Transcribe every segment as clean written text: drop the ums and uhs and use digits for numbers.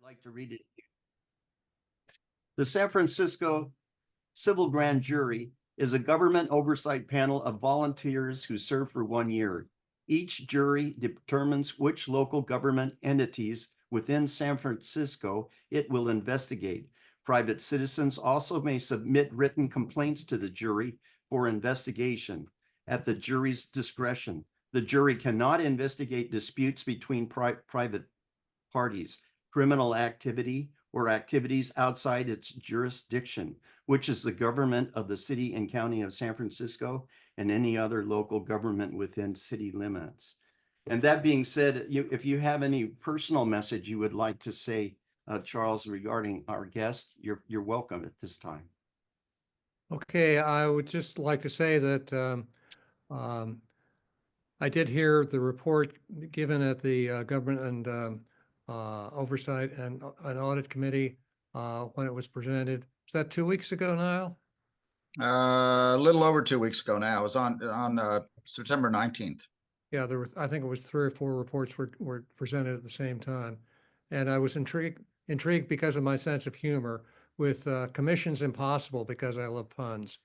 like to read it. The San Francisco Civil Grand Jury is a government oversight panel of volunteers who serve for 1 year. Each jury determines which local government entities within San Francisco it will investigate. Private citizens also may submit written complaints to the jury for investigation at the jury's discretion. The jury cannot investigate disputes between private parties, criminal activity, or activities outside its jurisdiction, which is the government of the city and county of San Francisco and any other local government within city limits. And that being said, if you have any personal message you would like to say, Charles, regarding our guest, you're welcome at this time. Okay, I would just like to say that I did hear the report given at the Government and Oversight and Audit Committee when it was presented. Was that 2 weeks ago, Niall? A little over 2 weeks ago now. It was on September 19th. Yeah, there was, I think it was 3 or 4 reports were presented at the same time. And I was intrigued because of my sense of humor with Commissions Impossible, because I love puns.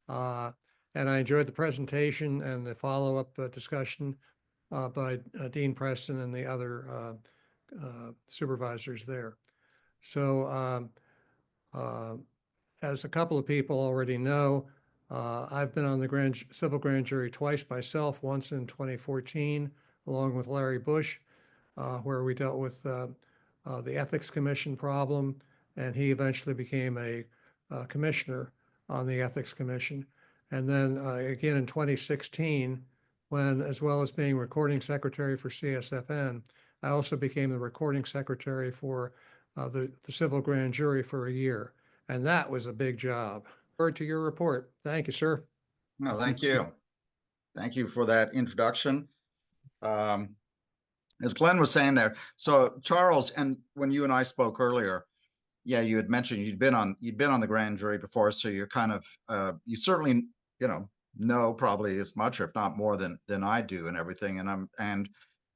And I enjoyed the presentation and the follow-up discussion by Dean Preston and the other supervisors there. So as a couple of people already know, I've been on the Civil Grand Jury twice myself, once in 2014, along with Larry Bush, where we dealt with the Ethics Commission problem, and he eventually became a commissioner on the Ethics Commission. And then again in 2016, when, as well as being recording secretary for CSFN, I also became the recording secretary for the Civil Grand Jury for a year. And that was a big job. Forward to your report. Thank you, sir. No, thank you. Thank you for that introduction. As Glenn was saying there, so Charles, and when you and I spoke earlier, yeah, you had mentioned you'd been on the grand jury before, so you're kind of you certainly know probably as much, if not more, than I do and everything. And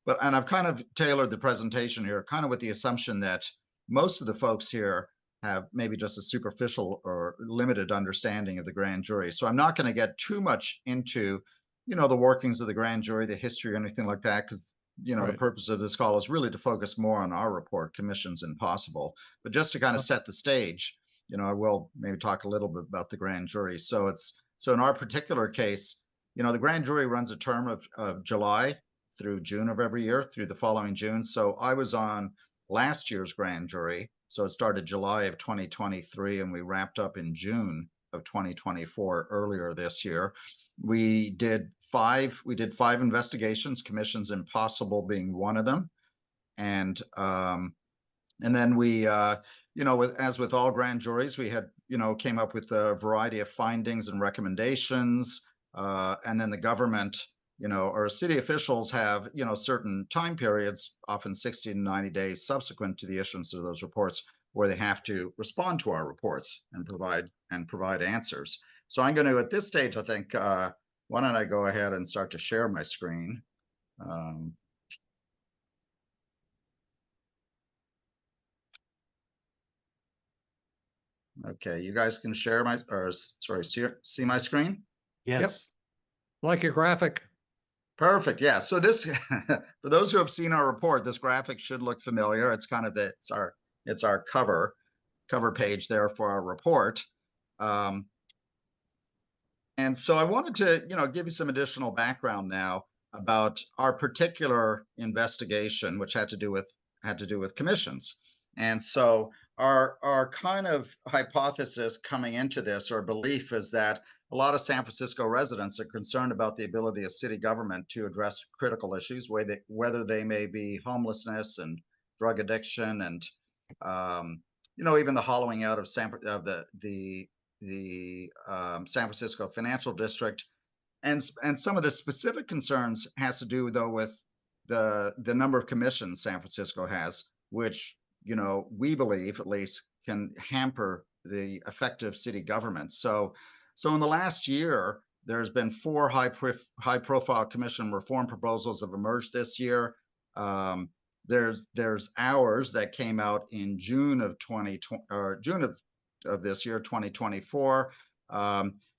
I've kind of tailored the presentation here, kind of with the assumption that most of the folks here have maybe just a superficial or limited understanding of the grand jury. So I'm not going to get too much into, the workings of the grand jury, the history, or anything like that, because right. The purpose of this call is really to focus more on our report, Commissions Impossible. But just to kind of set the stage, I will maybe talk a little bit about the grand jury. So in our particular case, the grand jury runs a term of July through June of every year, through the following June. So I was on last year's grand jury. So it started July of 2023, and we wrapped up in June of 2024 earlier this year. We did five investigations, Commissions Impossible being one of them. And then we, as with all grand juries, we had, came up with a variety of findings and recommendations. And then the government, or city officials have, certain time periods, often 60 to 90 days subsequent to the issuance of those reports, where they have to respond to our reports and provide answers. So I'm going to, at this stage, I think, why don't I go ahead and start to share my screen? Okay, you guys can share see my screen? Yes. Yep. Like your graphic. Perfect. Yeah. So this, for those who have seen our report, this graphic should look familiar. It's kind of it's our cover page there for our report. And so I wanted to, give you some additional background now about our particular investigation, which had to do with commissions. And so our kind of hypothesis coming into this, or belief, is that a lot of San Francisco residents are concerned about the ability of city government to address critical issues, whether they may be homelessness and drug addiction, and even the hollowing out of the San Francisco financial district, and some of the specific concerns has to do though with the number of commissions San Francisco has, which we believe at least can hamper the effective city government. So in the last year, there's been 4 high-profile commission reform proposals have emerged this year. there's ours that came out in June of 2020 or June of this year, 2024.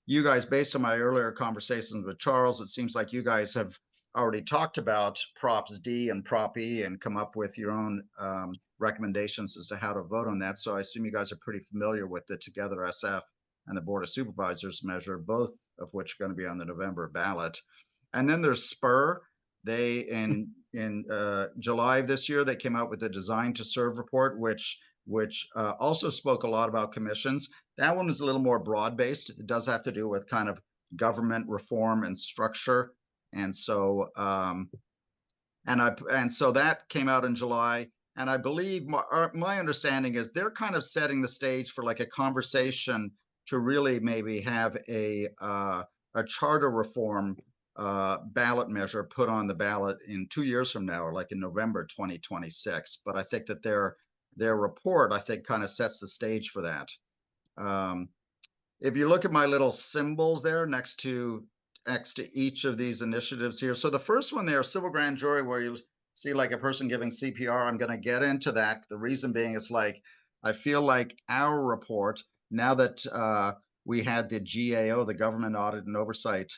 You guys, based on my earlier conversations with Charles, it seems like you guys have already talked about Props D and Prop E and come up with your own recommendations as to how to vote on that. So I assume you guys are pretty familiar with the Together SF and the Board of Supervisors measure, both of which are going to be on the November ballot. And then there's Spur. They in July of this year, they came out with the Design to Serve report, which also spoke a lot about commissions. That one is a little more broad-based. It does have to do with kind of government reform and structure. And so so that came out in July. And I believe my understanding is they're kind of setting the stage for like a conversation to really maybe have a charter reform ballot measure put on the ballot in 2 years from now, or like in November 2026. But I think that their report, I think, kind of sets the stage for that. If you look at my little symbols there next to each of these initiatives here. So the first one there, civil grand jury, where you see like a person giving CPR, I'm going to get into that. The reason being is like, I feel like our report, now that we had the GAO, the Government Audit and Oversight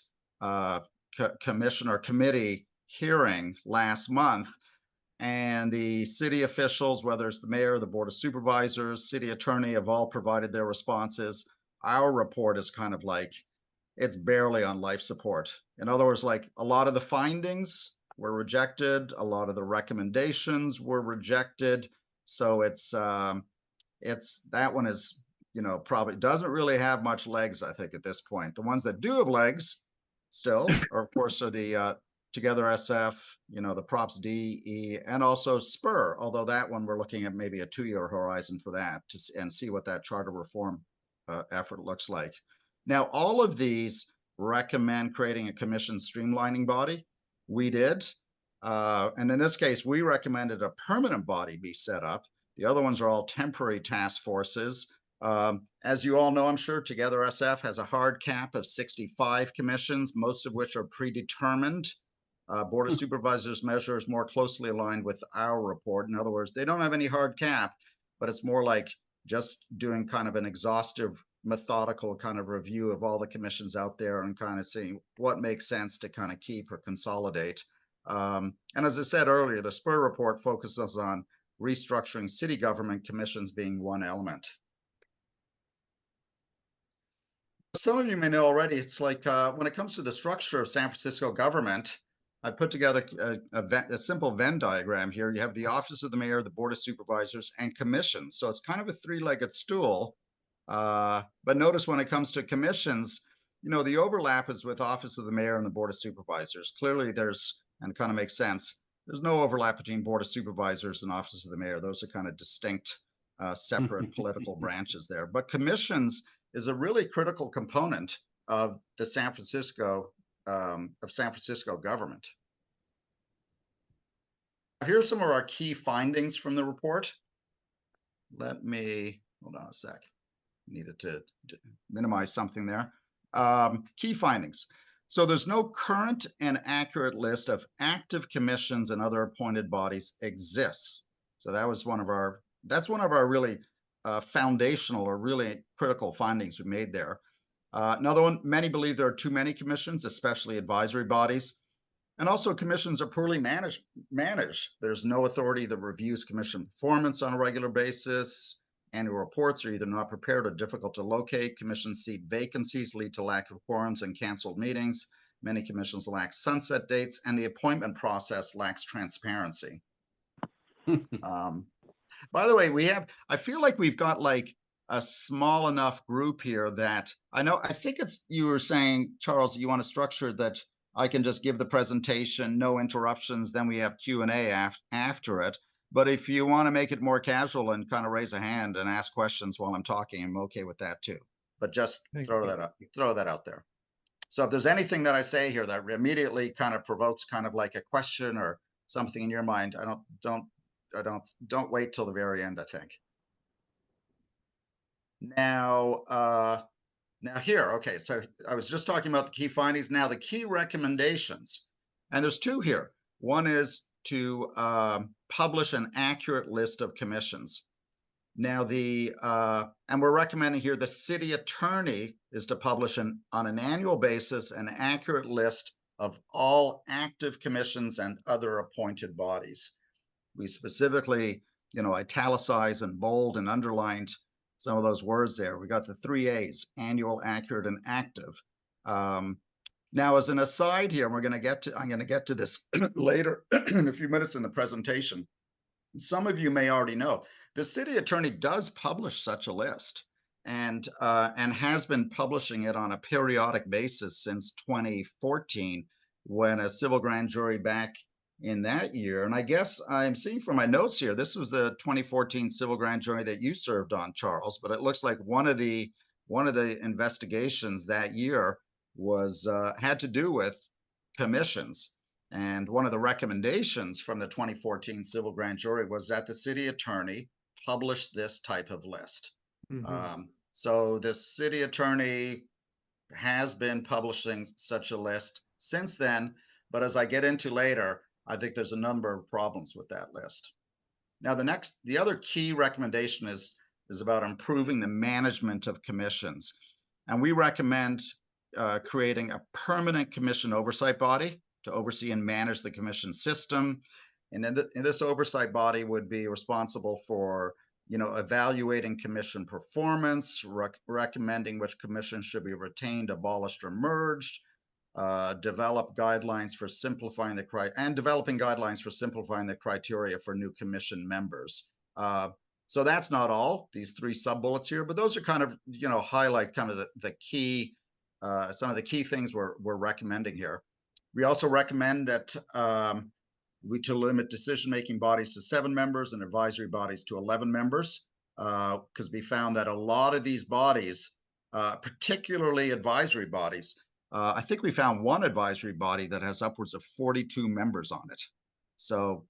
Commission or Committee hearing last month, and the city officials, whether it's the mayor, the board of supervisors, city attorney, have all provided their responses. Our report is kind of like, it's barely on life support. In other words, like a lot of the findings were rejected, a lot of the recommendations were rejected. So it's that one is, you know, probably doesn't really have much legs, I think, at this point. The ones that do have legs still are, of course, are the Together SF, you know, the Props D, E, and also Spur, although that one we're looking at maybe a 2-year horizon for that and see what that charter reform effort looks like. Now, all of these recommend creating a commission streamlining body. We did. And in this case, we recommended a permanent body be set up. The other ones are all temporary task forces. As you all know, I'm sure, Together SF has a hard cap of 65 commissions, most of which are predetermined. Board of Supervisors measure is more closely aligned with our report. In other words, they don't have any hard cap, but it's more like just doing kind of an exhaustive, methodical kind of review of all the commissions out there and kind of seeing what makes sense to kind of keep or consolidate. And as I said earlier, the Spur report focuses on restructuring city government commissions being one element. Some of you may know already, it's like when it comes to the structure of San Francisco government, I put together a simple Venn diagram here. You have the Office of the Mayor, the Board of Supervisors, and commissions. So it's kind of a three-legged stool. But notice when it comes to commissions, you know, the overlap is with Office of the Mayor and the Board of Supervisors. Clearly there's, and it kind of makes sense, there's no overlap between Board of Supervisors and Office of the Mayor. Those are kind of distinct, separate political branches there. But commissions is a really critical component of the San Francisco government. Here's some of our key findings from the report. Let me hold on a sec. Needed to minimize something there. Key findings. So there's no current and accurate list of active commissions and other appointed bodies exists. So that was that's one of our really foundational or really critical findings we made there. Another one, many believe there are too many commissions, especially advisory bodies. And also commissions are poorly managed. There's no authority that reviews commission performance on a regular basis. Annual reports are either not prepared or difficult to locate. Commission seat vacancies lead to lack of quorums and canceled meetings. Many commissions lack sunset dates, and the appointment process lacks transparency. By the way, I feel like we've got like a small enough group here that I think it's, you were saying, Charles, you want to structure that I can just give the presentation, no interruptions, then we have Q&A after it. But if you want to make it more casual and kind of raise a hand and ask questions while I'm talking, I'm okay with that too. But just throw that out there. So if there's anything that I say here that immediately kind of provokes kind of like a question or something in your mind, don't wait till the very end, I think. Now here, okay, so I was just talking about the key findings. Now the key recommendations, and there's two here. One is to publish an accurate list of commissions. Now, and we're recommending here the city attorney is to publish on an annual basis an accurate list of all active commissions and other appointed bodies. We specifically, italicize and bold and underlined some of those words there. We got the 3 A's: annual, accurate, and active. Now, as an aside here, I'm going to get to this later in a few minutes in the presentation. Some of you may already know the city attorney does publish such a list, and has been publishing it on a periodic basis since 2014, when a civil grand jury back in that year, and I guess I'm seeing from my notes here, this was the 2014 civil grand jury that you served on, Charles, but it looks like one of the investigations that year was had to do with commissions. And one of the recommendations from the 2014 civil grand jury was that the city attorney publish this type of list. So the city attorney has been publishing such a list since then, but as I get into later, I think there's a number of problems with that list. Now, the other key recommendation is about improving the management of commissions. And we recommend creating a permanent commission oversight body to oversee and manage the commission system. And in this oversight body would be responsible for, evaluating commission performance, recommending which commissions should be retained, abolished, or merged, developing guidelines for simplifying the criteria for new commission members. So that's not all, these 3 sub-bullets here, but those are kind of, highlight kind of the key, some of the key things we're recommending here. We also recommend that to limit decision-making bodies to 7 members and advisory bodies to 11 members, because we found that a lot of these bodies, particularly advisory bodies, I think we found one advisory body that has upwards of 42 members on it. So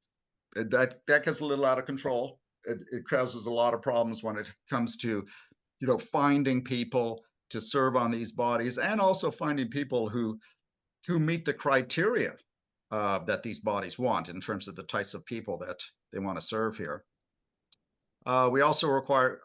that gets a little out of control. It causes a lot of problems when it comes to, finding people to serve on these bodies, and also finding people who meet the criteria that these bodies want in terms of the types of people that they want to serve here. We also require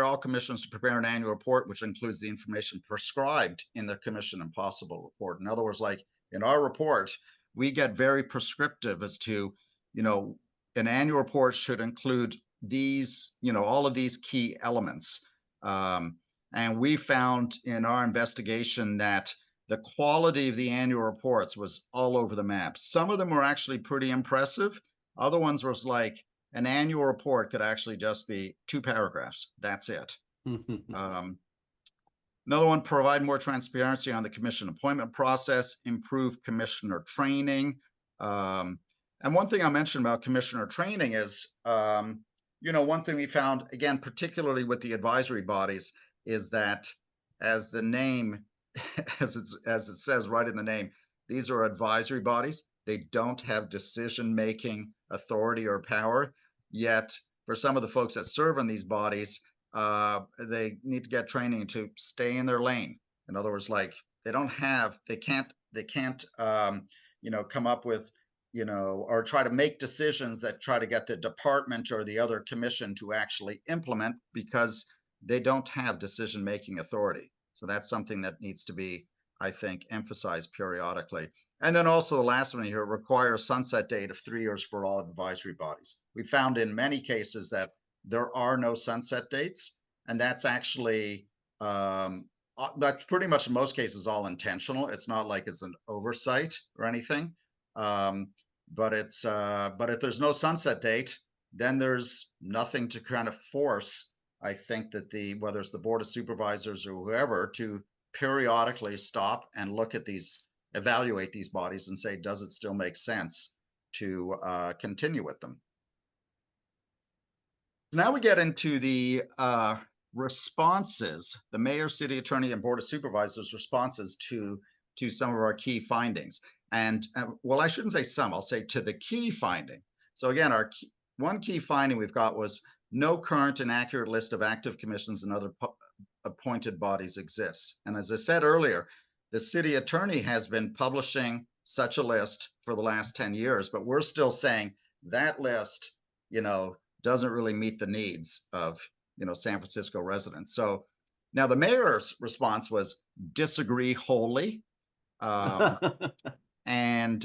all commissions to prepare an annual report, which includes the information prescribed in the commission and possible report. In other words, like in our report, we get very prescriptive as to, an annual report should include these, all of these key elements. And we found in our investigation that the quality of the annual reports was all over the map. Some of them were actually pretty impressive. Other ones was like an annual report could actually just be 2 paragraphs. That's it. Another one, provide more transparency on the commission appointment process, improve commissioner training. And one thing I mentioned about commissioner training is, one thing we found, again, particularly with the advisory bodies, is that as the name, as it says right in the name, these are advisory bodies. They don't have decision-making authority or power. Yet, for some of the folks that serve in these bodies, they need to get training to stay in their lane. In other words, like they can't come up with, or try to make decisions that try to get the department or the other commission to actually implement, because they don't have decision-making authority. So that's something that needs to be, I think, emphasized periodically. And then also the last one here, require a sunset date of 3 years for all advisory bodies. We found in many cases that there are no sunset dates, and that's actually, that's pretty much in most cases all intentional. It's not like it's an oversight or anything. But if there's no sunset date, then there's nothing to kind of force, I think, that whether it's the Board of Supervisors or whoever, to periodically stop and look at these, evaluate these bodies and say, does it still make sense to continue with them? Now we get into the responses, the mayor, city attorney, and Board of Supervisors responses to some of our key findings. And well, I shouldn't say some, I'll say to the key finding. So again, one key finding we've got was no current and accurate list of active commissions and other appointed bodies exists. And as I said earlier, the city attorney has been publishing such a list for the last 10 years, but we're still saying that list, doesn't really meet the needs of, San Francisco residents. So now the mayor's response was disagree wholly. And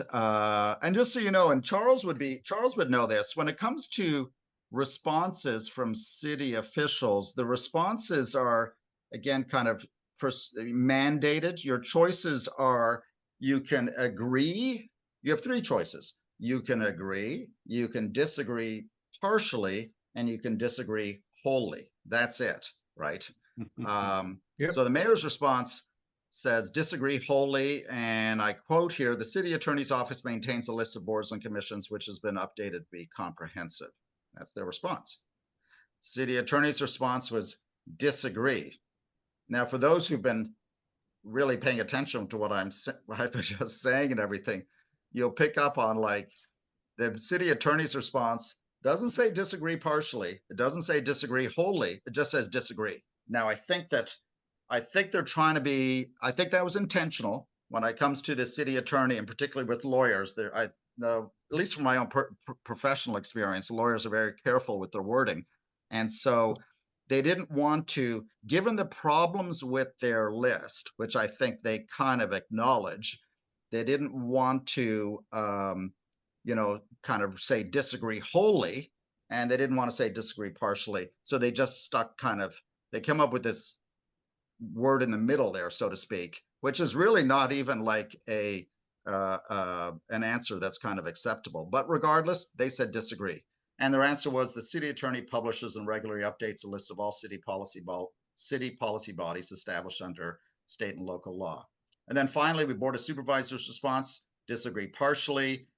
just so you know, and Charles would know this, when it comes to responses from city officials, the responses are, again, kind of mandated. Your choices are, you can agree. You have three choices. You can agree, you can disagree partially, and you can disagree wholly. That's it, right? Yep. So the mayor's response says disagree wholly, and I quote here, the city attorney's office maintains a list of boards and commissions which has been updated to be comprehensive. That's their response. City attorney's response was disagree. Now, for those who've been really paying attention to what I've been just saying and everything, you'll pick up on, like, the city attorney's response doesn't say disagree partially. It doesn't say disagree wholly. It just says disagree. Now, I think they're trying to be, I think that was intentional when it comes to the city attorney, and particularly with lawyers. At least from my own professional experience, lawyers are very careful with their wording. And so they didn't want to, given the problems with their list, which I think they kind of acknowledge, they didn't want to, kind of say disagree wholly, and they didn't want to say disagree partially. So they just stuck they came up with this word in the middle there, so to speak, which is really not even like an answer that's kind of acceptable. But regardless, they said disagree. And their answer was the city attorney publishes and regularly updates a list of all city policy bodies established under state and local law. And then finally, we board of supervisors response, disagree partially.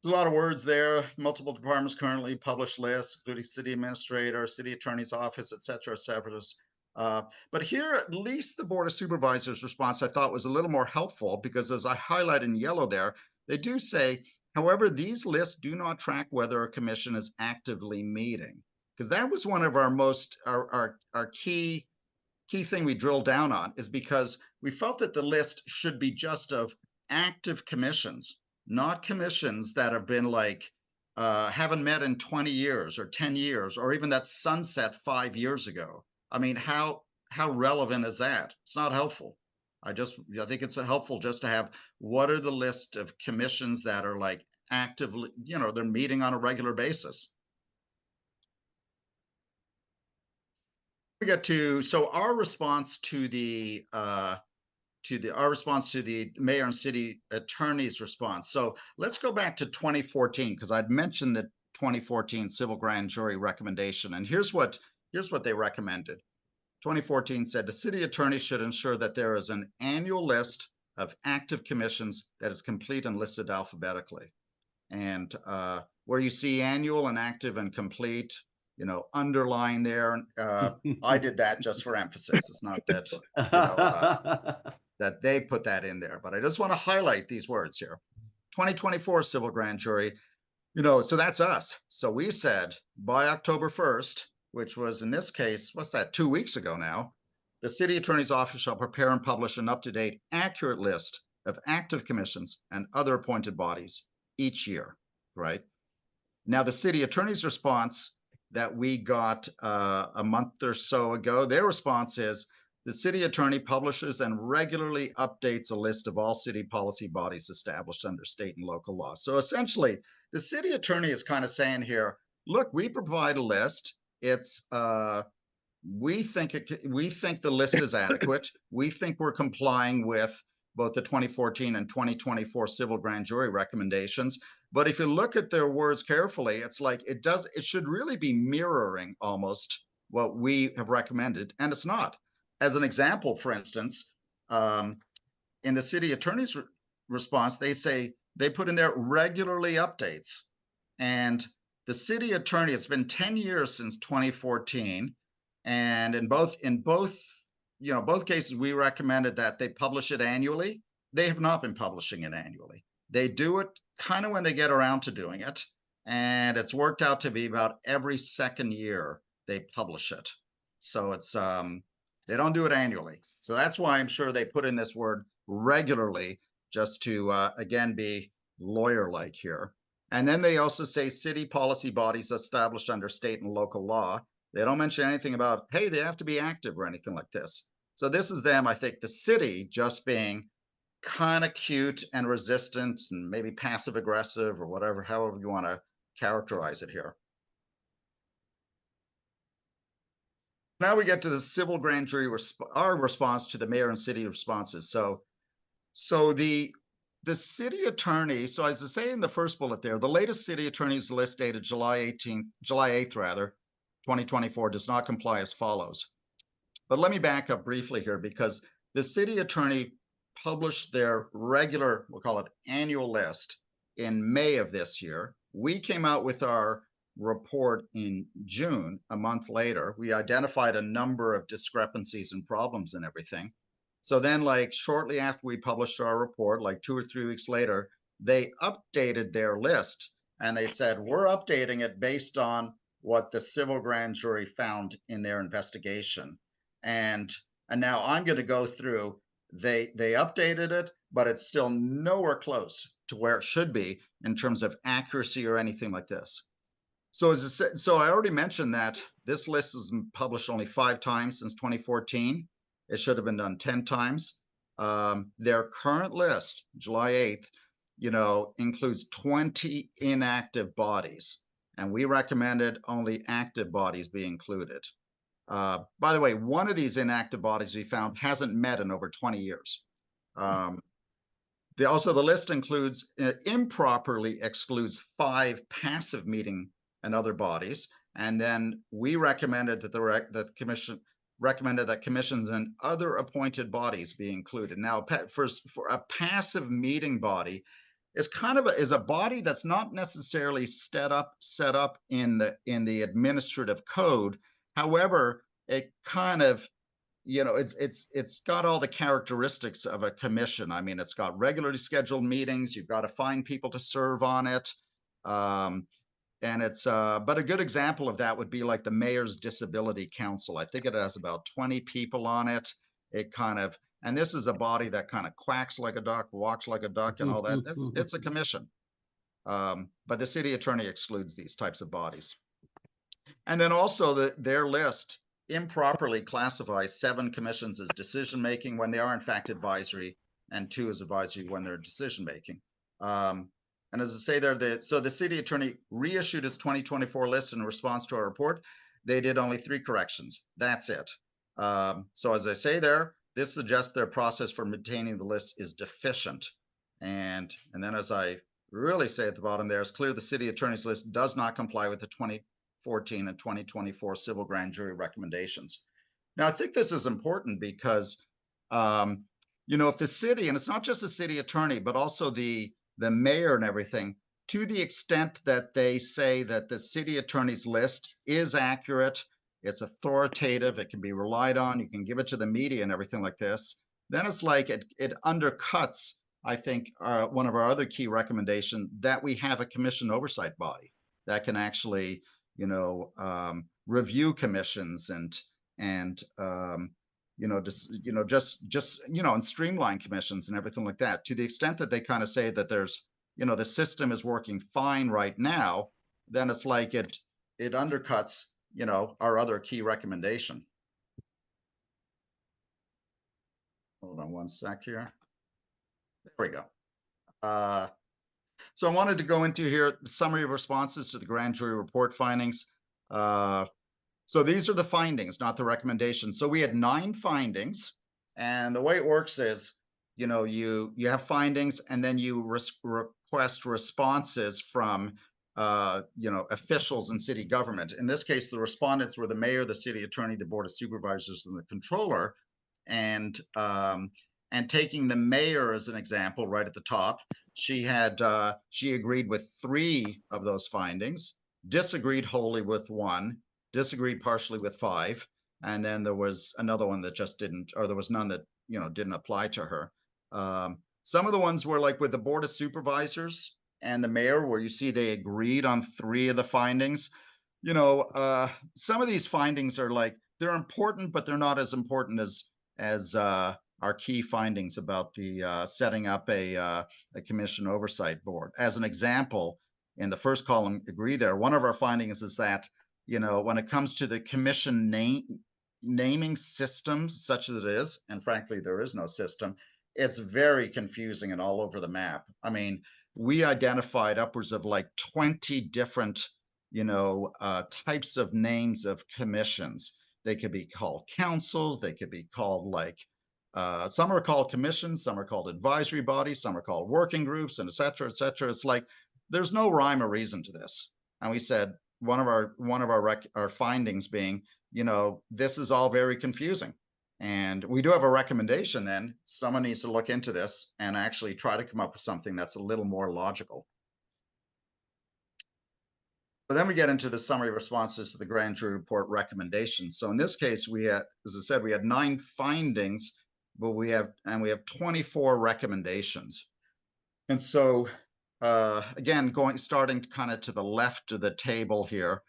There's a lot of words there. Multiple departments currently publish lists, including city administrator, city attorney's office, et cetera, et cetera. But here, at least the Board of Supervisors response I thought was a little more helpful, because as I highlight in yellow there, they do say, however, these lists do not track whether a commission is actively meeting. Because that was one of our key thing we drilled down on, is because we felt that the list should be just of active commissions, not commissions that have been haven't met in 20 years or 10 years, or even that sunset 5 years ago. I mean, how relevant is that? It's not helpful. I think it's helpful just to have, what are the list of commissions that are actively, they're meeting on a regular basis. We get to, so our response to the mayor and city attorney's response. So let's go back to 2014, because I'd mentioned the 2014 civil grand jury recommendation, and here's what they recommended. 2014 said the city attorney should ensure that there is an annual list of active commissions that is complete and listed alphabetically. And where you see annual and active and complete, underline there. I did that just for emphasis. It's not that, that they put that in there, but I just want to highlight these words here. 2024 civil grand jury, so that's us. So we said by October 1st, which was in this case, what's that, 2 weeks ago now, the city attorney's office shall prepare and publish an up-to-date, accurate list of active commissions and other appointed bodies each year, right? Now, the city attorney's response that we got a month or so ago, their response is, the city attorney publishes and regularly updates a list of all city policy bodies established under state and local law. So essentially, the city attorney is kind of saying here, look, we provide a list. It's we think the list is adequate. We think we're complying with both the 2014 and 2024 civil grand jury recommendations. But if you look at their words carefully, it's like it should really be mirroring almost what we have recommended, and it's not. As an example, for instance, in the city attorney's response, they put in there regularly updates. And the city attorney, it's been 10 years since 2014. And in both cases, we recommended that they publish it annually. They have not been publishing it annually. They do it kind of when they get around to doing it. And it's worked out to be about every second year they publish it. So it's, they don't do it annually. So that's why I'm sure they put in this word regularly, just to, again, be lawyer-like here. And then they also say city policy bodies established under state and local law. They don't mention anything about, hey, they have to be active or anything like this. So this is them, I think, the city just being kind of cute and resistant and maybe passive aggressive or whatever, however you want to characterize it here. Now we get to the civil grand jury, our response to the mayor and city responses. So the city attorney, so as I say in the first bullet there, the latest city attorney's list dated July 8th rather, 2024 does not comply as follows. But let me back up briefly here, because the city attorney published their regular, we'll call it annual list, in May of this year. We came out with our report in June, a month later. We identified a number of discrepancies and problems and everything. So then, like shortly after we published our report, like 2 or 3 weeks later, they updated their list and they said, we're updating it based on what the civil grand jury found in their investigation. And now I'm going to go through, they updated it, but it's still nowhere close to where it should be in terms of accuracy or anything like this. So so I already mentioned that this list has been published only 5 times since 2014. It should have been done 10 times. Their current list, July 8th, includes 20 inactive bodies, and we recommended only active bodies be included. By the way, one of these inactive bodies we found hasn't met in over 20 years. Also, the list includes, improperly excludes 5 passive meeting and other bodies. And then we recommended that the commission recommended that commissions and other appointed bodies be included. Now, for a passive meeting body, is kind of is a body that's not necessarily set up in the administrative code. However, it kind of, it's got all the characteristics of a commission. I mean, it's got regularly scheduled meetings. You've got to find people to serve on it. And it's, but a good example of that would be like the Mayor's Disability Council. I think it has about 20 people on it. And this is a body that kind of quacks like a duck, walks like a duck, and all that. It's a commission. But the city attorney excludes these types of bodies. And then also their list improperly classifies 7 commissions as decision-making when they are in fact advisory, and 2 as advisory when they're decision-making. And as I say there, so the city attorney reissued his 2024 list in response to our report. They did only 3 corrections. That's it. So as I say there, this suggests their process for maintaining the list is deficient. And then as I really say at the bottom there, it's clear the city attorney's list does not comply with the 2014 and 2024 civil grand jury recommendations. Now, I think this is important because, if the city, and it's not just the city attorney, but also the mayor and everything, to the extent that they say that the city attorney's list is accurate, it's authoritative, it can be relied on, you can give it to the media and everything like this, then it's like it undercuts, I think, one of our other key recommendations, that we have a commission oversight body that can actually, review commissions and streamline commissions and everything like that. To the extent that they kind of say that there's, the system is working fine right now, then it's like it undercuts, our other key recommendation. Hold on one sec here. There we go. So I wanted to go into here summary of responses to the grand jury report findings. So these are the findings, not the recommendations. So we had 9 findings, and the way it works is, you have findings, and then you request responses from, officials in city government. In this case, the respondents were the mayor, the city attorney, the board of supervisors, and the controller. And taking the mayor as an example, right at the top, she agreed with 3 of those findings, disagreed wholly with 1, disagreed partially with 5, and then there was another one that just didn't, or there was none that, didn't apply to her. Some of the ones were like with the board of supervisors and the mayor, where you see they agreed on 3 of the findings. Some of these findings are like, they're important, but they're not as important as our key findings about the setting up a commission oversight board. As an example, in the first column, agree there, one of our findings is that, you know, when it comes to the commission naming system, such as it is, and frankly, there is no system, it's very confusing and all over the map. I mean, we identified upwards of like 20 different, you know, types of names of commissions. They could be called councils, they could be called like, some are called commissions, some are called advisory bodies, some are called working groups, and et cetera, et cetera. It's like, there's no rhyme or reason to this. And we said, one of our findings being, you know, this is all very confusing. And we do have a recommendation then. Someone needs to look into this and actually try to come up with something that's a little more logical. But then we get into the summary responses to the grand jury report recommendations. So in this case, we had, as I said, we had 9 findings, but we have 24 recommendations. And so again, starting kind of to the left of the table here,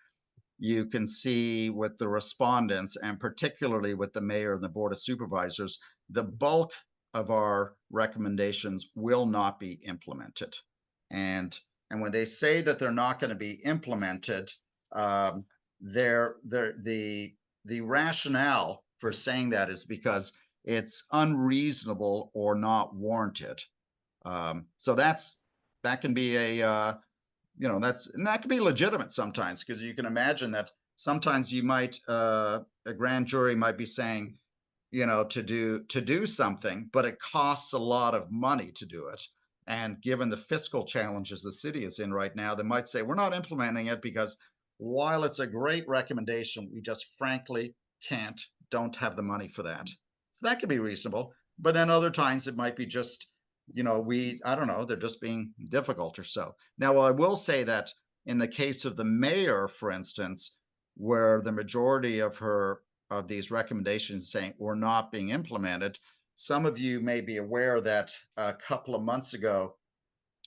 you can see with the respondents, and particularly with the mayor and the board of supervisors, the bulk of our recommendations will not be implemented. And when they say that they're not going to be implemented, the rationale for saying that is because it's unreasonable or not warranted. So that can be a you know, that can be legitimate sometimes, because you can imagine that sometimes you might a grand jury might be saying, you know, to do something, but it costs a lot of money to do it. And given the fiscal challenges the city is in right now, they might say, we're not implementing it because while it's a great recommendation, we just frankly don't have the money for that. So that could be reasonable. But then other times it might be just, you know, I don't know, they're just being difficult or so. Now, I will say that in the case of the mayor, for instance, where the majority of these recommendations saying were not being implemented, some of you may be aware that a couple of months ago,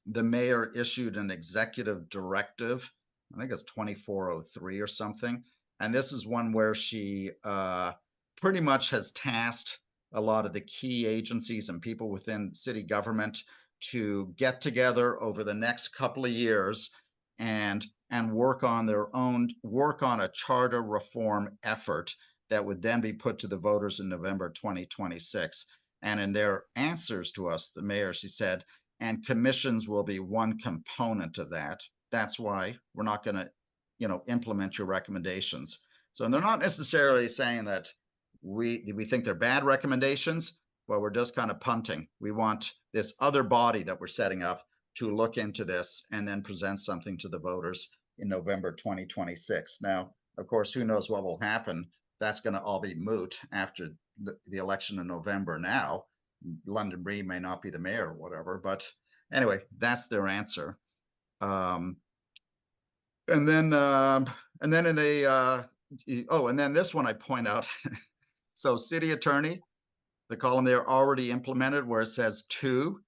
the mayor issued an executive directive. I think it's 2403 or something. And this is one where she pretty much has tasked a lot of the key agencies and people within city government to get together over the next couple of years and work on a charter reform effort that would then be put to the voters in November 2026. And in their answers to us, the mayor, she said, and commissions will be one component of that. That's why we're not going to, you know, implement your recommendations. So they're not necessarily saying that we think they're bad recommendations, but we're just kind of punting. We want this other body that we're setting up to look into this and then present something to the voters in November 2026. Now, of course, who knows what will happen? That's going to all be moot after the election in November now. London Breed may not be the mayor or whatever, but anyway, that's their answer. And then this one I point out. So city attorney, the column there already implemented where it says 2.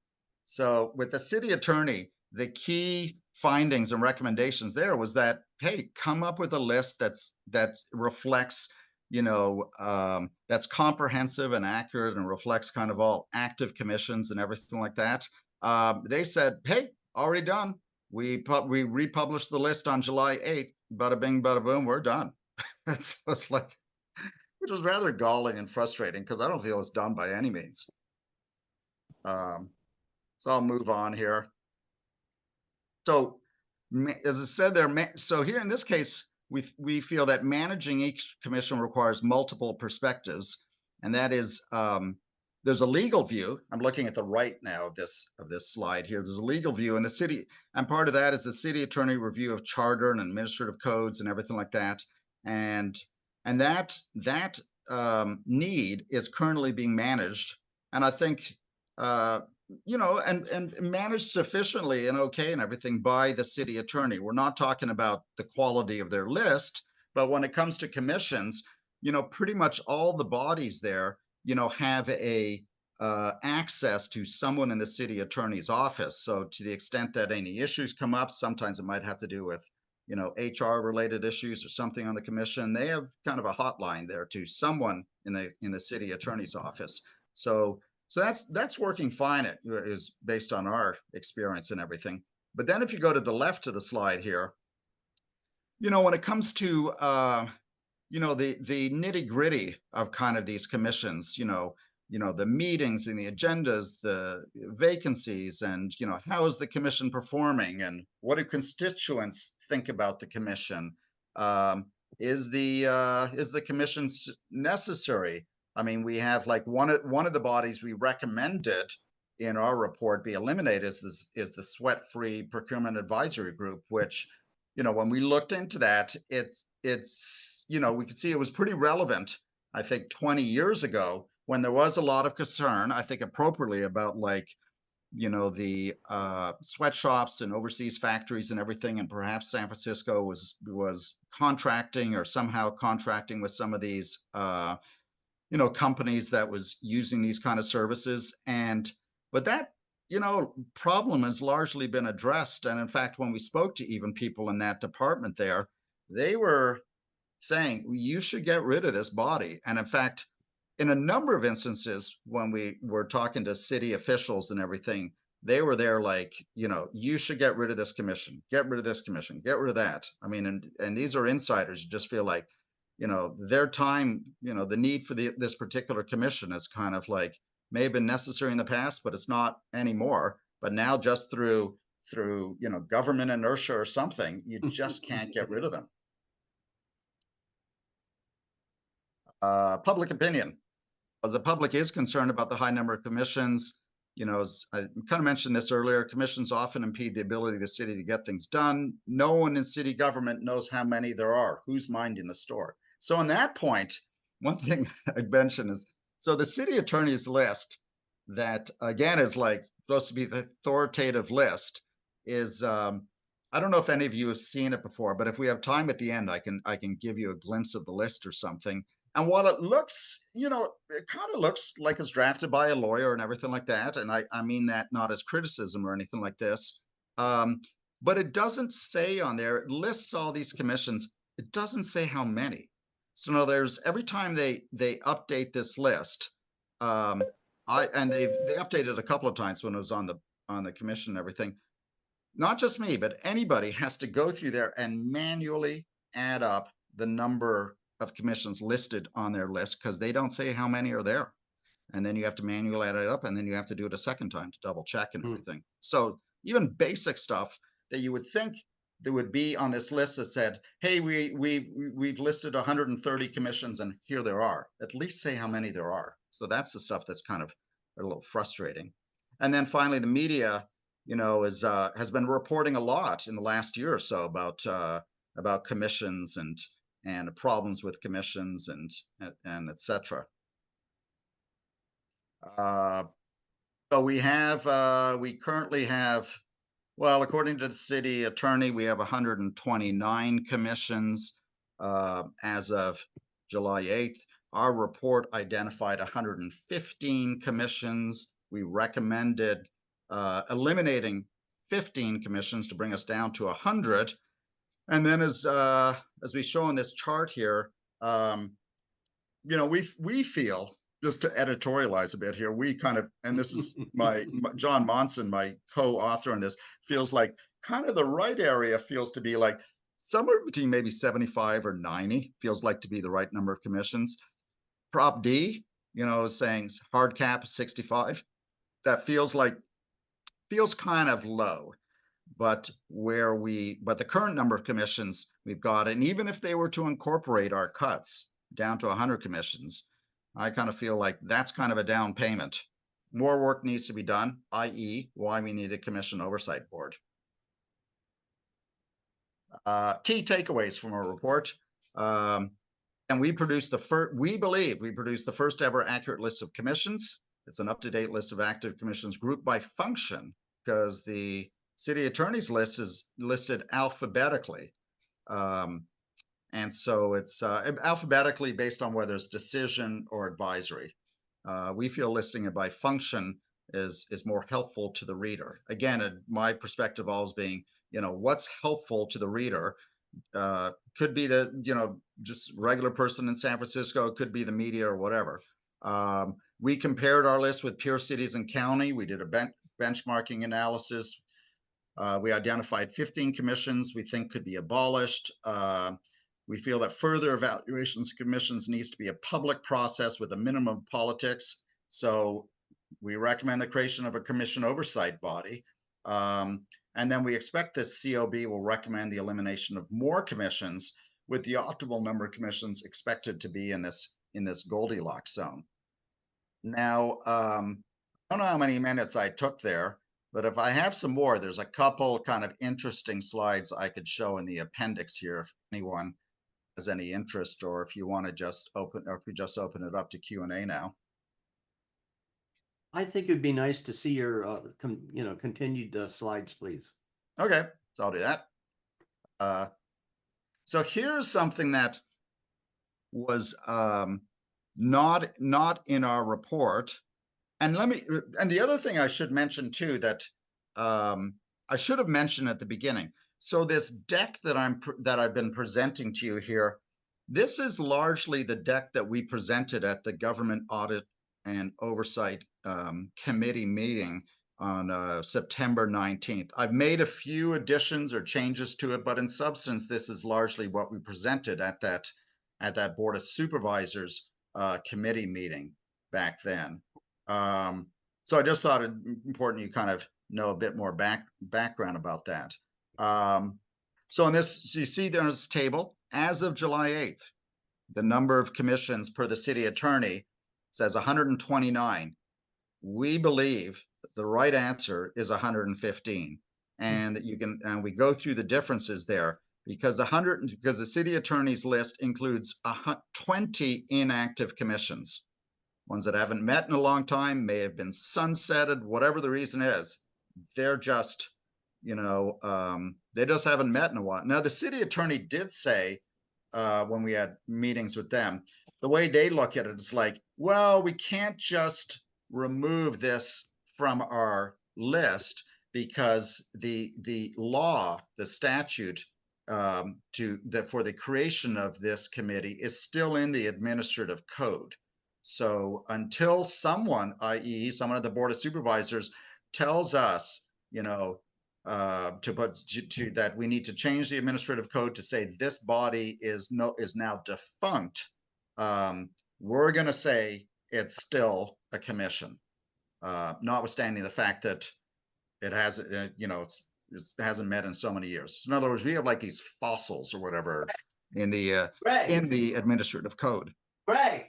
So with the city attorney, the key findings and recommendations there was that, hey, come up with a list that reflects, you know, that's comprehensive and accurate and reflects kind of all active commissions and everything like that. They said, hey, already done. We republished the list on July 8th. Bada bing, bada boom, we're done. It's like, which was rather galling and frustrating because I don't feel it's done by any means. So I'll move on here. So as I said there, so here in this case, we feel that managing each commission requires multiple perspectives, and that is there's a legal view. I'm looking at the right now of this slide here. There's a legal view in the city, and part of that is the city attorney review of charter and administrative codes and everything like that. And that need is currently being managed, and I think you know, and managed sufficiently and okay and everything by the city attorney. We're not talking about the quality of their list, but when it comes to commissions, you know, pretty much all the bodies there, you know, have a access to someone in the city attorney's office. So to the extent that any issues come up, sometimes it might have to do with, you know, HR related issues or something on the commission. They have kind of a hotline there to someone in the city attorney's office. So So that's working fine. It is based on our experience and everything. But then if you go to the left of the slide here, when it comes to the nitty gritty of kind of these commissions, the meetings and the agendas, the vacancies, and how is the commission performing, and what do constituents think about the commission? Is the commission necessary? I mean, we have like one of the bodies we recommended in our report be eliminated is the sweat-free procurement advisory group, which when we looked into that, it's we could see it was pretty relevant, I think 20 years ago, when there was a lot of concern, I think appropriately, about like the sweatshops and overseas factories and everything, and perhaps San Francisco was contracting or somehow contracting with some of these companies that was using these kind of services. But that problem has largely been addressed. And in fact, when we spoke to even people in that department there, they were saying you should get rid of this body. And in fact, in a number of instances, when we were talking to city officials and everything, they were there like, you should get rid of this commission, get rid of this commission, get rid of that. I mean, and these are insiders who just feel like, their time, the need for this particular commission is kind of like, may have been necessary in the past, but it's not anymore. But now, just through government inertia or something, you just can't get rid of them. Public opinion. The public is concerned about the high number of commissions. As I kind of mentioned this earlier, commissions often impede the ability of the city to get things done. No one in city government knows how many there are, who's minding the store. So on that point, one thing I'd mention is, so the city attorney's list, that again is like supposed to be the authoritative list, is I don't know if any of you have seen it before, but if we have time at the end, I can give you a glimpse of the list or something. And while it looks, it kind of looks like it's drafted by a lawyer and everything like that, and I mean that not as criticism or anything like this, but it doesn't say on there, it lists all these commissions, it doesn't say how many. So no, there's every time they update this list, and they updated a couple of times when it was on the commission and everything. Not just me, but anybody has to go through there and manually add up the number of commissions listed on their list, because they don't say how many are there. And then you have to manually add it up, and then you have to do it a second time to double check and everything. So even basic stuff that you would think that would be on this list that said, hey, we've listed 130 commissions and here there are, at least say how many there are. So that's the stuff that's kind of a little frustrating. And then finally, the media, has been reporting a lot in the last year or so about commissions and problems with commissions and etc. So we currently have, well, according to the city attorney, we have 129 commissions as of July 8th. Our report identified 115 commissions. We recommended eliminating 15 commissions to bring us down to 100. And then as we show in this chart here, we feel, just to editorialize a bit here, we kind of, and this is my John Monson, my co-author on this, feels like kind of the right area feels to be like somewhere between maybe 75 or 90 feels like to be the right number of commissions. Prop D, is saying hard cap 65. That feels kind of low. But the current number of commissions we've got, and even if they were to incorporate our cuts down to 100 commissions, I kind of feel like that's kind of a down payment. More work needs to be done, i.e. why we need a commission oversight board. Key takeaways from our report. And we believe we produced the first ever accurate list of commissions. It's an up-to-date list of active commissions grouped by function, because the city attorney's list is listed alphabetically. And so it's alphabetically based on whether it's decision or advisory. We feel listing it by function is more helpful to the reader. Again, my perspective always being, what's helpful to the reader. Could be the, just regular person in San Francisco, could be the media or whatever. We compared our list with peer cities and county. We did a benchmarking analysis. We identified 15 commissions we think could be abolished. We feel that further evaluations of commissions needs to be a public process with a minimum of politics. So we recommend the creation of a commission oversight body. And then we expect this COB will recommend the elimination of more commissions, with the optimal number of commissions expected to be in this Goldilocks zone. Now, I don't know how many minutes I took there, but if I have some more, there's a couple kind of interesting slides I could show in the appendix here if anyone has any interest, or if you want to just open, or if we just open it up to Q&A now. I think it'd be nice to see your, continued slides, please. Okay, so I'll do that. So here's something that was not in our report. And the other thing I should mention too, that I should have mentioned at the beginning. So this deck that I've been presenting to you here, this is largely the deck that we presented at the Government Audit and Oversight Committee meeting on September 19th. I've made a few additions or changes to it, but in substance, this is largely what we presented at that Board of Supervisors committee meeting back then. So I just thought it important you kind of know a bit more background about that. So in this, so you see there in this table, as of July 8th, the number of commissions per the city attorney says 129. We believe that the right answer is 115, and that and we go through the differences there, because the city attorney's list includes 20 inactive commissions, ones that haven't met in a long time, may have been sunsetted, whatever the reason is. They're just, they just haven't met in a while. Now, the city attorney did say when we had meetings with them, the way they look at it is like, well, we can't just remove this from our list, because the law, the statute for the creation of this committee is still in the administrative code. So until someone, i.e. someone at the Board of Supervisors, tells us, that we need to change the administrative code to say this body is now defunct, we're going to say it's still a commission, notwithstanding the fact that it hasn't, it hasn't met in so many years. So in other words, we have like these fossils or whatever in the administrative code. Right.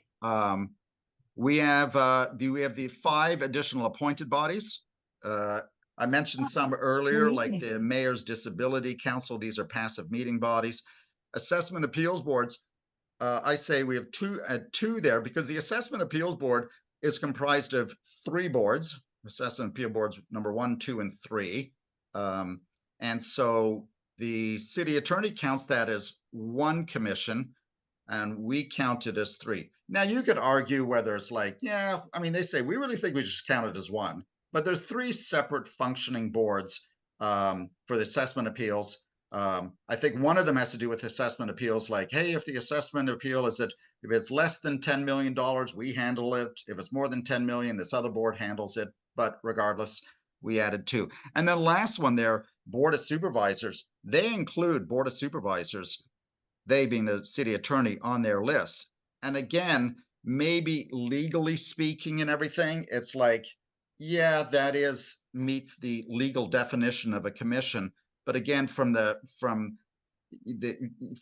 We have the 5 additional appointed bodies. I mentioned some earlier, like the Mayor's Disability Council. These are passive meeting bodies. Assessment Appeals Boards. I say we have two there, because the Assessment Appeals Board is comprised of 3 boards. Assessment Appeal Boards number 1, 2, and 3. And so the city attorney counts that as 1 commission, and we count it as 3. Now, you could argue whether it's like, yeah, I mean, they say we really think we just count it as 1, but there are 3 separate functioning boards for the assessment appeals. I think one of them has to do with assessment appeals, like, hey, if the assessment appeal is that if it's less than $10 million, we handle it. If it's more than 10 million, this other board handles it. But regardless, we added 2. And then last one there, Board of Supervisors. They include Board of Supervisors, they being the city attorney, on their list. And again, maybe legally speaking and everything, it's like, yeah, that meets the legal definition of a commission. But again, from the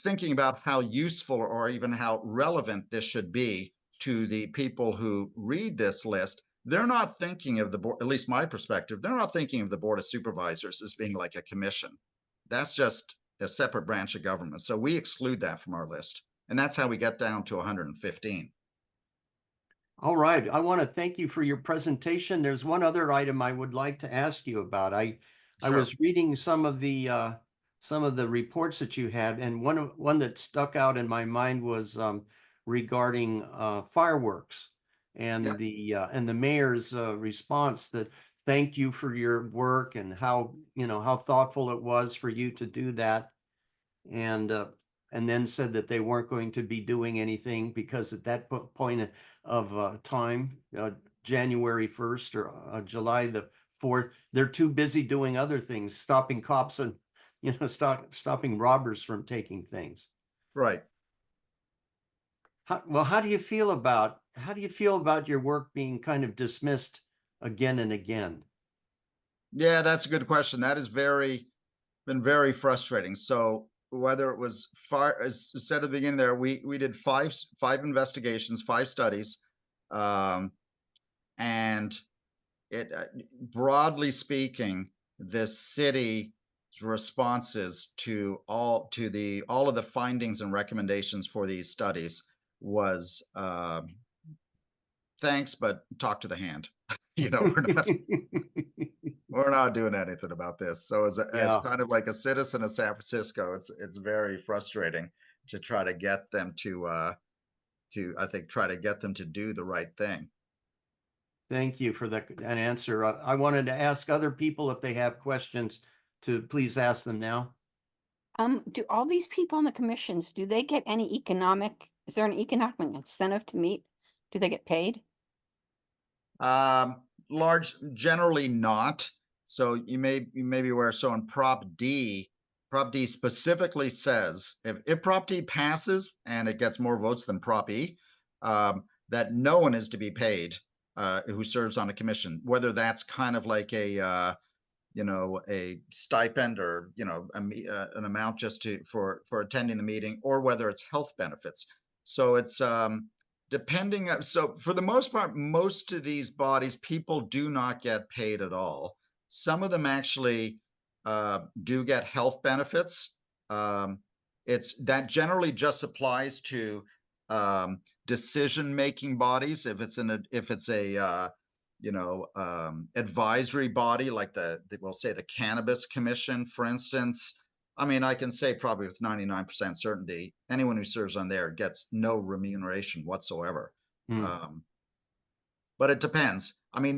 thinking about how useful or even how relevant this should be to the people who read this list, they're not thinking of the board, at least my perspective, they're not thinking of the Board of Supervisors as being like a commission. That's just a separate branch of government. So we exclude that from our list. And that's how we get down to 115. All right. I want to thank you for your presentation. There's one other item I would like to ask you about. I was reading some of the reports that you had, and one that stuck out in my mind was regarding fireworks, and the mayor's response that thanked you for your work and how thoughtful it was for you to do that. And and then said that they weren't going to be doing anything because at that point of time, January 1st or July the 4th, they're too busy doing other things, stopping cops and, stopping robbers from taking things. Right. How do you feel about your work being kind of dismissed again and again? Yeah, that's a good question. That is been very frustrating. So whether it was far, as I said at the beginning there, we did five investigations, 5 studies, and it broadly speaking, the city's responses to all of the findings and recommendations for these studies was thanks, but talk to the hand. We're not doing anything about this. So as Yeah. kind of like a citizen of San Francisco, it's very frustrating to try to get them to I think try to get them to do the right thing. Thank you for an answer. I wanted to ask other people if they have questions to please ask them now. Do all these people on the commissions, do they get any is there an economic incentive to meet? Do they get paid? Generally not. So you may be aware. So in Prop D specifically says if Prop D passes and it gets more votes than Prop E, that no one is to be paid who serves on a commission, whether that's kind of like a stipend or an amount just for attending the meeting, or whether it's health benefits. So it's depending. So for the most part, most of these bodies, people do not get paid at all. Some of them actually do get health benefits. It's that generally just applies to decision-making bodies. If it's a advisory body like we'll say the Cannabis Commission, for instance. I mean, I can say probably with 99% certainty, anyone who serves on there gets no remuneration whatsoever. But it depends. I mean,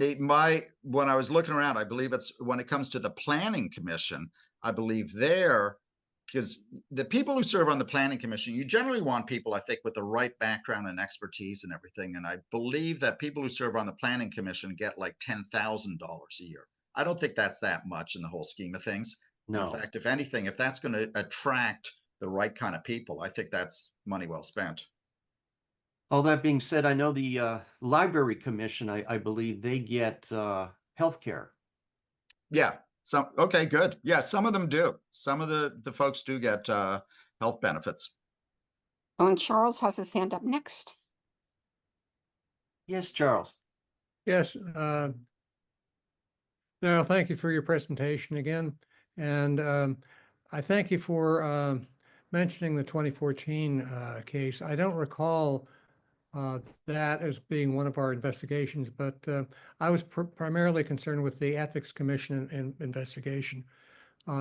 when I was looking around, I believe it's when it comes to the Planning Commission, I believe because the people who serve on the Planning Commission, you generally want people, I think, with the right background and expertise and everything. And I believe that people who serve on the Planning Commission get like $10,000 a year. I don't think that's that much in the whole scheme of things. No. In fact, if anything, if that's going to attract the right kind of people, I think that's money well spent. All that being said, I know the Library Commission, I believe they get health care. Yeah. Okay, good. Yeah, some of them do. Some of the folks do get health benefits. Oh, and Charles has his hand up next. Yes, Charles. Yes. No, thank you for your presentation again. And I thank you for mentioning the 2014 case. I don't recall that as being one of our investigations, but I was primarily concerned with the Ethics Commission and investigation.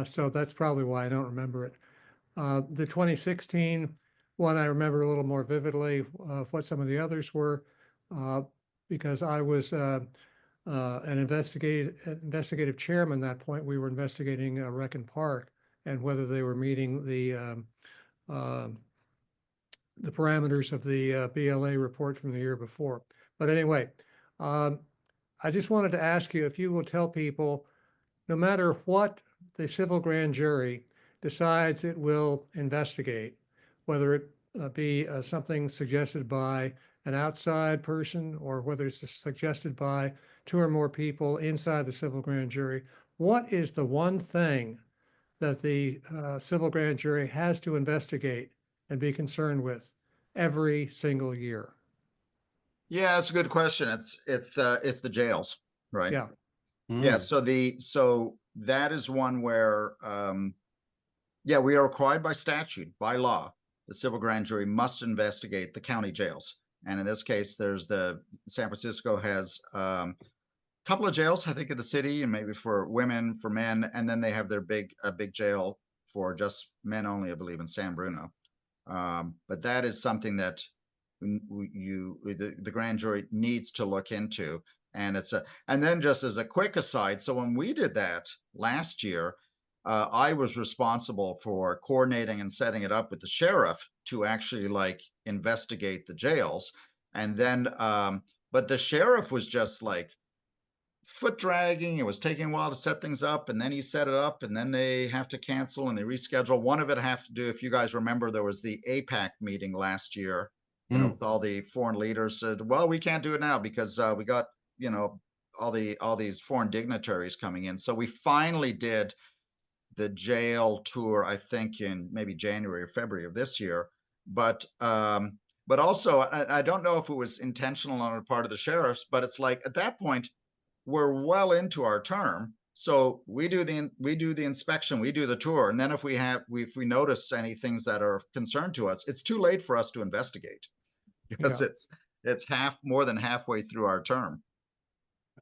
So that's probably why I don't remember it. The 2016 one, I remember a little more vividly what some of the others were, because I was an investigative chairman at that point. We were investigating Reckin Park and whether they were meeting the parameters of the BLA report from the year before. But anyway, I just wanted to ask you if you will tell people, no matter what the civil grand jury decides it will investigate, whether it be something suggested by an outside person or whether it's suggested by 2 or more people inside the civil grand jury, what is the one thing that the civil grand jury has to investigate and be concerned with every single year? Yeah, that's a good question. It's the jails, right? Yeah. Yeah. So that is one where yeah, we are required by statute, by law, the civil grand jury must investigate the county jails. And in this case, there's San Francisco has a couple of jails, I think, in the city, and maybe for women, for men, and then they have their big jail for just men only, I believe, in San Bruno. But that is something that the grand jury needs to look into. And and then just as a quick aside, so when we did that last year, I was responsible for coordinating and setting it up with the sheriff to actually like investigate the jails. And then, but the sheriff was just like foot dragging. It was taking a while to set things up, and then you set it up, and then they have to cancel and they reschedule. One of it have to do, if you guys remember, there was the APAC meeting last year, you know, with all the foreign leaders said, well, we can't do it now because we got, you know, all these foreign dignitaries coming in. So we finally did the jail tour, I think in maybe January or February of this year. But also, I don't know if it was intentional on the part of the sheriffs, but it's like at that point, we're well into our term. So we do the inspection, we do the tour. And then if we notice any things that are of concern to us, it's too late for us to investigate because it's more than halfway through our term.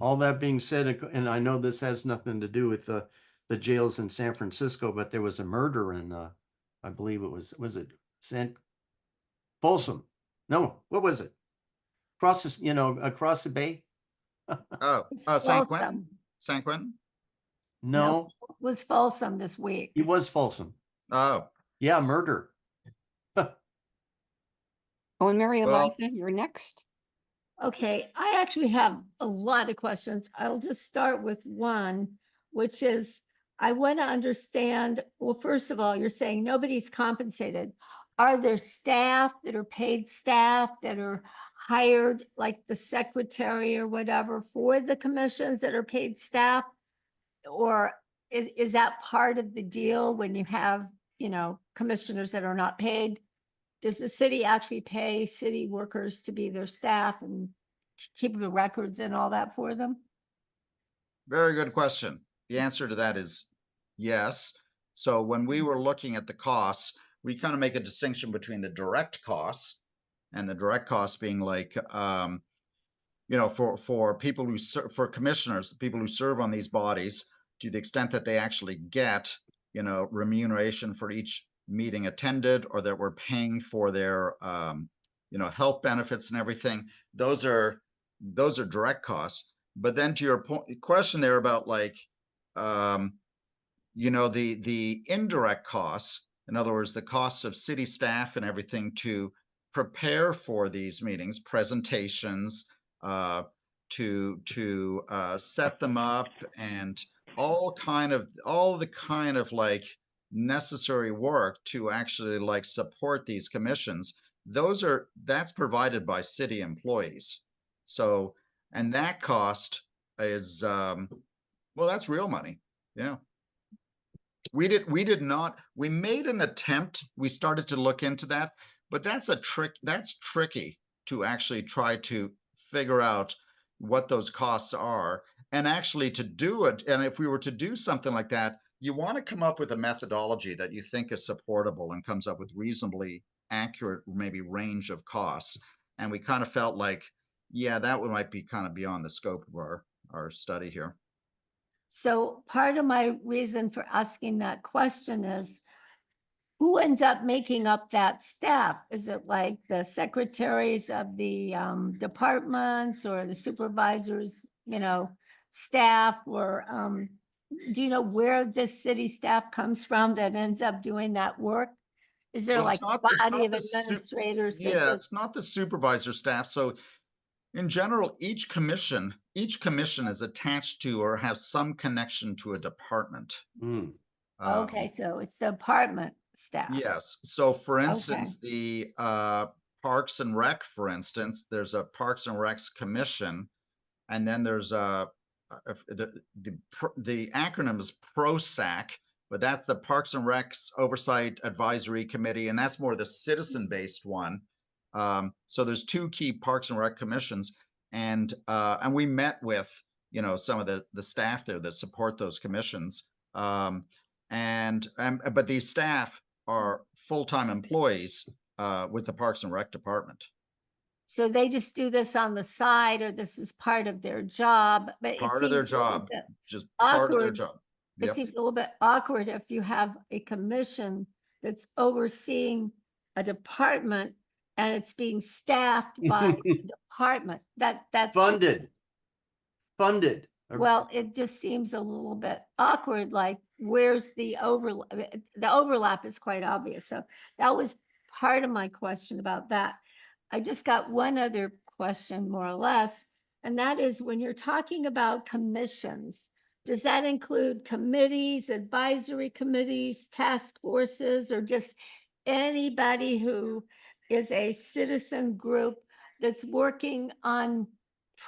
All that being said, and I know this has nothing to do with the jails in San Francisco, but there was a murder in, I believe it was it Folsom? No, what was it? Across the bay? Oh, San Quentin? San Quentin? No, it was Folsom this week. it was Folsom. Oh, Yeah, murder. Oh, and Mary Well- Eliza, you're next. Okay, I actually have a lot of questions. I'll just start with one, which is, I want to understand, well, first of all, you're saying nobody's compensated. Are there staff that are paid staff that are hired, like the secretary or whatever, for the commissions that are paid staff? Or is that part of the deal when you have, you know, commissioners that are not paid? Does the city actually pay city workers to be their staff and keep the records and all that for them? very good question. The answer to that is yes. So when we were looking at the costs, we kind of make a distinction between the direct costs, and the direct costs being like, you know, for people who for commissioners, people who serve on these bodies, to the extent that they actually get, you know, remuneration for each meeting attended, or that we're paying for their, you know, health benefits and everything. Those are direct costs. But then to your question there about like, you know, the indirect costs, in other words, the costs of city staff and everything to prepare for these meetings, presentations, to set them up, and all the kind of like necessary work to actually like support these commissions. That's provided by city employees. So, and that cost is, well, that's real money. Yeah. We made an attempt. We started to look into that, but that's tricky to actually try to figure out what those costs are, and actually to do it. And if we were to do something like that, you want to come up with a methodology that you think is supportable and comes up with reasonably accurate, maybe range of costs. And we kind of felt like, yeah, that one might be kind of beyond the scope of our study here. So part of my reason for asking that question is, who ends up making up that staff? Is it like the secretaries of the departments, or the supervisors, you know, staff, or do you know where this city staff comes from that ends up doing that work? Is there Well, like it's a not body of the administrators? that Yeah, just- it's not the supervisor staff. So in general, each commission is attached to or has some connection to a department. Okay, so it's the department staff. Yes. So for instance, the Parks and Rec, for instance, there's a Parks and Recs commission, and then there's the acronym is PROSAC, but that's the Parks and Recs Oversight Advisory Committee, and that's more the citizen-based one. So there's two key Parks and Rec commissions, and we met with, you know, some of the staff there that support those commissions. But these staff are full-time employees with the Parks and Rec department. So they just do this on the side, or this is part of their job, but it Part of their seems a little job, bit- just part of their awkward. job. It Yep. seems a little bit awkward if you have a commission that's overseeing a department and it's being staffed by the department. That's Funded. well, it just seems a little bit awkward, like where's the overlap? The overlap is quite obvious. So that was part of my question about that. I just got one other question, more or less, and that is when you're talking about commissions, does that include committees, advisory committees, task forces, or just anybody who is a citizen group that's working on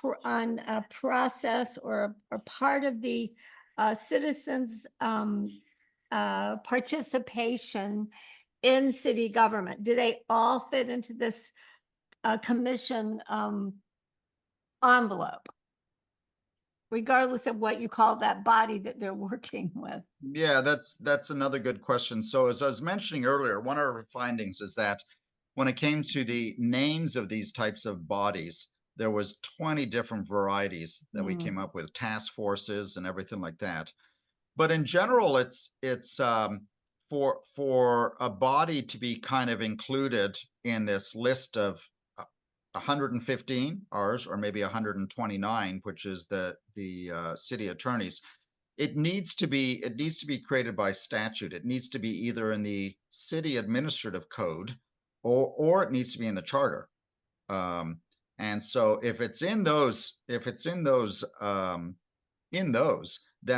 a process or part of the citizens participation in city government? Do they all fit into this commission envelope, regardless of what you call that body that they're working with? Yeah, that's another good question. So as I was mentioning earlier, one of our findings is that when it came to the names of these types of bodies, there was 20 different varieties that we came up with, task forces and everything like that. But in general, it's for a body to be kind of included in this list of 115, ours, or maybe 129, which is the city attorneys. It needs to be created by statute. It needs to be either in the city administrative code, or it needs to be in the charter. And so if it's in those, then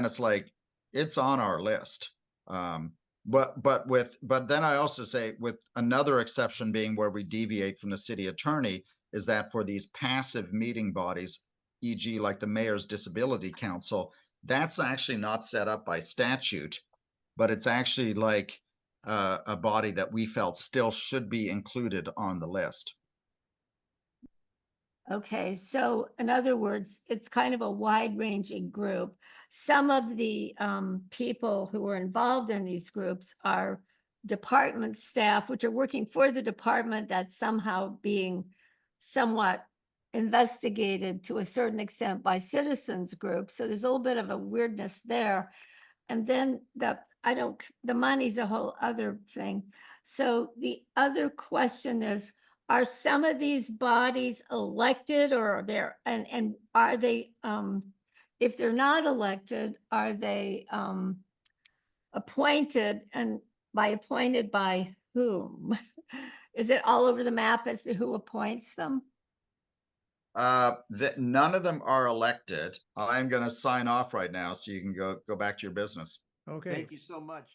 it's like it's on our list. But then I also say, with another exception being where we deviate from the city attorney, is that for these passive meeting bodies, e.g. like the Mayor's Disability Council, that's actually not set up by statute, but it's actually like a body that we felt still should be included on the list. Okay, so in other words, it's kind of a wide-ranging group. Some of the people who are involved in these groups are department staff, which are working for the department that's somehow being somewhat investigated to a certain extent by citizens groups. So there's a little bit of a weirdness there. And then the money's a whole other thing. So the other question is, are some of these bodies elected, or are there, and are they, if they're not elected, are they appointed, and appointed by whom? Is it all over the map as to who appoints them? That none of them are elected. I'm going to sign off right now so you can go back to your business. Okay. Thank you so much.